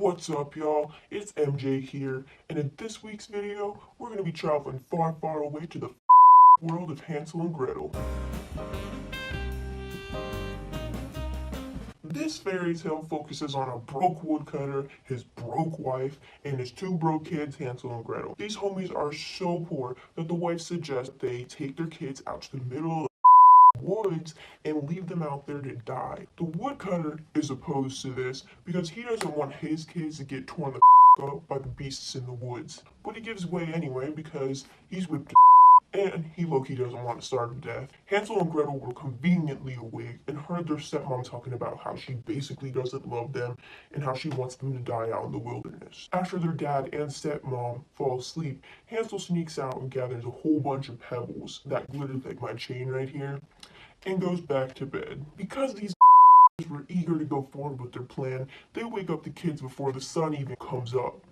What's up, y'all? It's MJ here, and in this week's video, we're going to be traveling far, far away to the world of Hansel and Gretel. This fairy tale focuses on a broke woodcutter, his broke wife, and his two broke kids, Hansel and Gretel. These homies are so poor that the wife suggests they take their kids out to the middle of woods and leave them out there to die. The woodcutter is opposed to this because he doesn't want his kids to get torn the up by the beasts in the woods. But he gives way anyway because he's whipped and he low-key doesn't want to starve to death. Hansel and Gretel were conveniently awake and heard their stepmom talking about how she basically doesn't love them and how she wants them to die out in the wilderness. After their dad and stepmom fall asleep, Hansel sneaks out and gathers a whole bunch of pebbles that glitter like my chain right here and goes back to bed. Because these were eager to go forward with their plan, they wake up the kids before the sun even comes up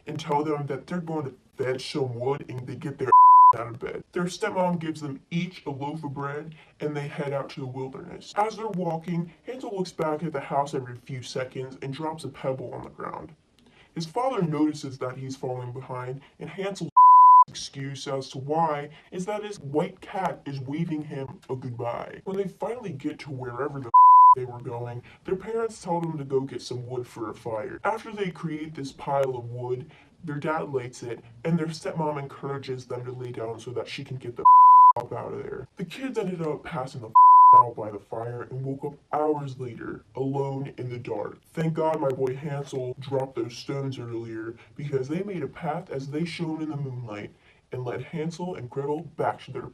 and tell them that they're going to fetch some wood and they get their out of bed. Their stepmom gives them each a loaf of bread and they head out to the wilderness. As they're walking, Hansel looks back at the house every few seconds and drops a pebble on the ground. His father notices that he's falling behind, and Hansel's excuse as to why is that his white cat is waving him a goodbye. When they finally get to wherever they were going, their parents tell them to go get some wood for a fire. After they create this pile of wood, their dad lights it, and their stepmom encourages them to lay down so that she can get the up out of there. The kids ended up passing the out by the fire and woke up hours later, alone in the dark. Thank God my boy Hansel dropped those stones earlier because they made a path as they shone in the moonlight and led Hansel and Gretel back to their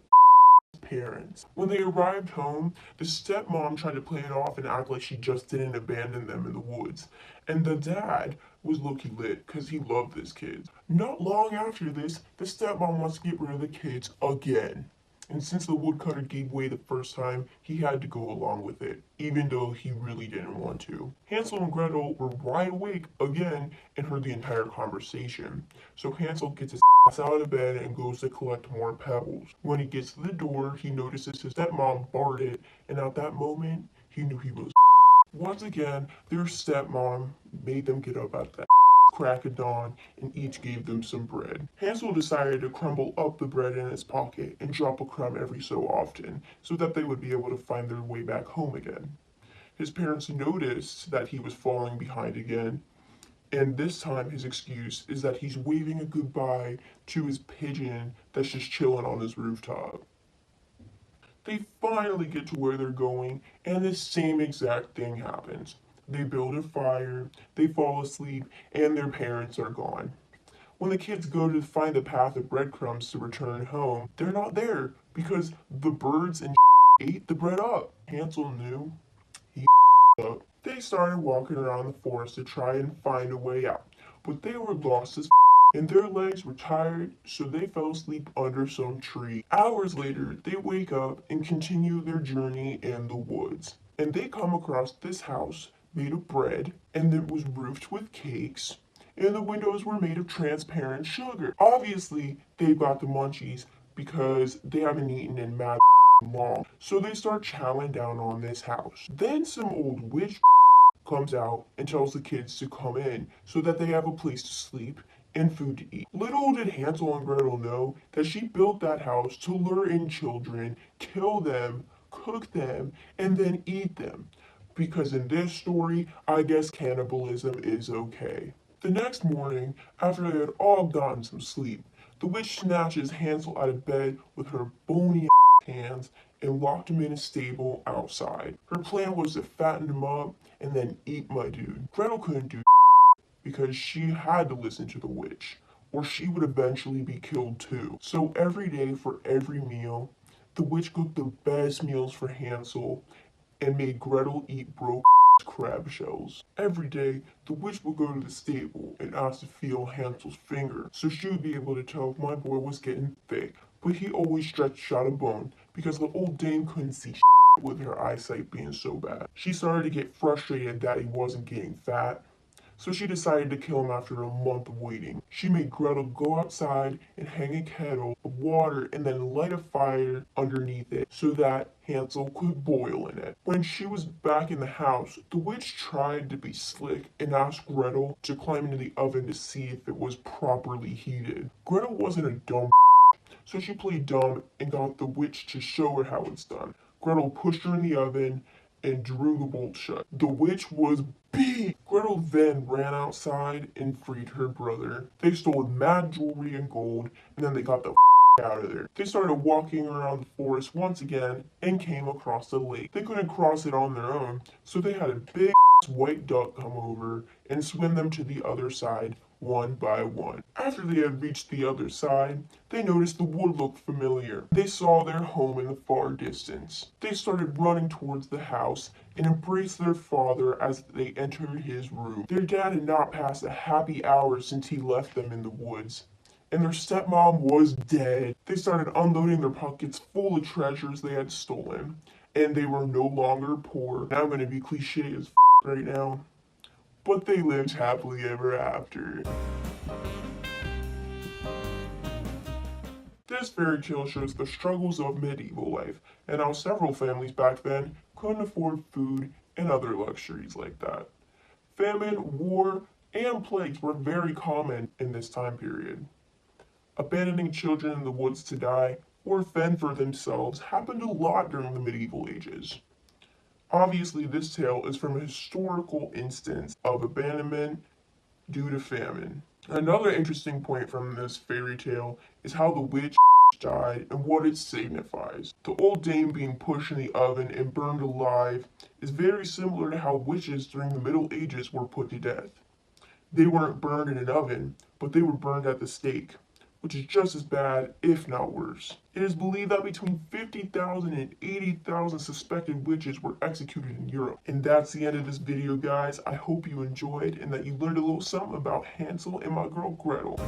parents. When they arrived home, the stepmom tried to play it off and act like she just didn't abandon them in the woods. And the dad was low-key lit because he loved his kids. Not long after this, the stepmom wants to get rid of the kids again. And since the woodcutter gave way the first time, he had to go along with it, even though he really didn't want to. Hansel and Gretel were wide awake again and heard the entire conversation. So Hansel gets his ass out of bed and goes to collect more pebbles. When he gets to the door, he notices his stepmom barred it, and at that moment, he knew he was once again, their stepmom made them get up at that crack of dawn and each gave them some bread. Hansel decided to crumble up the bread in his pocket and drop a crumb every so often so that they would be able to find their way back home again. His parents noticed that he was falling behind again, and this time his excuse is that he's waving a goodbye to his pigeon that's just chilling on his rooftop. They finally get to where they're going, and the same exact thing happens. They build a fire, they fall asleep, and their parents are gone. When the kids go to find the path of breadcrumbs to return home, they're not there because the birds and ate the bread up. Hansel knew he up. They started walking around the forest to try and find a way out, but they were lost as and their legs were tired, so they fell asleep under some tree. Hours later, they wake up and continue their journey in the woods. And they come across this house made of bread, and it was roofed with cakes, and the windows were made of transparent sugar. Obviously, they've got the munchies because they haven't eaten in mad long, so they start chowing down on this house. Then some old witch comes out and tells the kids to come in so that they have a place to sleep and food to eat. Little did Hansel and Gretel know that she built that house to lure in children, kill them, cook them, and then eat them. Because in this story, I guess cannibalism is okay. The next morning, after they had all gotten some sleep, the witch snatches Hansel out of bed with her bony hands and locked him in a stable outside. Her plan was to fatten him up and then eat my dude. Gretel couldn't do because she had to listen to the witch, or she would eventually be killed too. So every day for every meal, the witch cooked the best meals for Hansel and made Gretel eat broke crab shells. Every day, the witch would go to the stable and ask to feel Hansel's finger, so she would be able to tell if my boy was getting thick. But he always stretched out a bone because the old dame couldn't see with her eyesight being so bad. She started to get frustrated that he wasn't getting fat, so she decided to kill him after a month of waiting. She made Gretel go outside and hang a kettle of water and then light a fire underneath it so that Hansel could boil in it. When she was back in the house, the witch tried to be slick and asked Gretel to climb into the oven to see if it was properly heated. Gretel wasn't a dumb so she played dumb and got the witch to show her how it's done. Gretel pushed her in the oven and drew the bolt shut. The witch was big. Gretel then ran outside and freed her brother. They stole mad jewelry and gold, and then they got the out of there. They started walking around the forest once again and came across the lake. They couldn't cross it on their own, so they had a big white duck come over and swim them to the other side one by one. After they had reached the other side, they noticed the wood looked familiar. They saw their home in the far distance. They started running towards the house and embraced their father as they entered his room. Their dad had not passed a happy hour since he left them in the woods, and their stepmom was dead. They started unloading their pockets full of treasures they had stolen, and they were no longer poor. Now I'm going to be cliche as right now, but they lived happily ever after. This fairy tale shows the struggles of medieval life and how several families back then couldn't afford food and other luxuries like that. Famine, war, and plagues were very common in this time period. Abandoning children in the woods to die or fend for themselves happened a lot during the medieval ages. Obviously, this tale is from a historical instance of abandonment due to famine. Another interesting point from this fairy tale is how the witch died and what it signifies. The old dame being pushed in the oven and burned alive is very similar to how witches during the Middle Ages were put to death. They weren't burned in an oven, but they were burned at the stake, which is just as bad, if not worse. It is believed that between 50,000 and 80,000 suspected witches were executed in Europe. And that's the end of this video, guys. I hope you enjoyed and that you learned a little something about Hansel and my girl Gretel.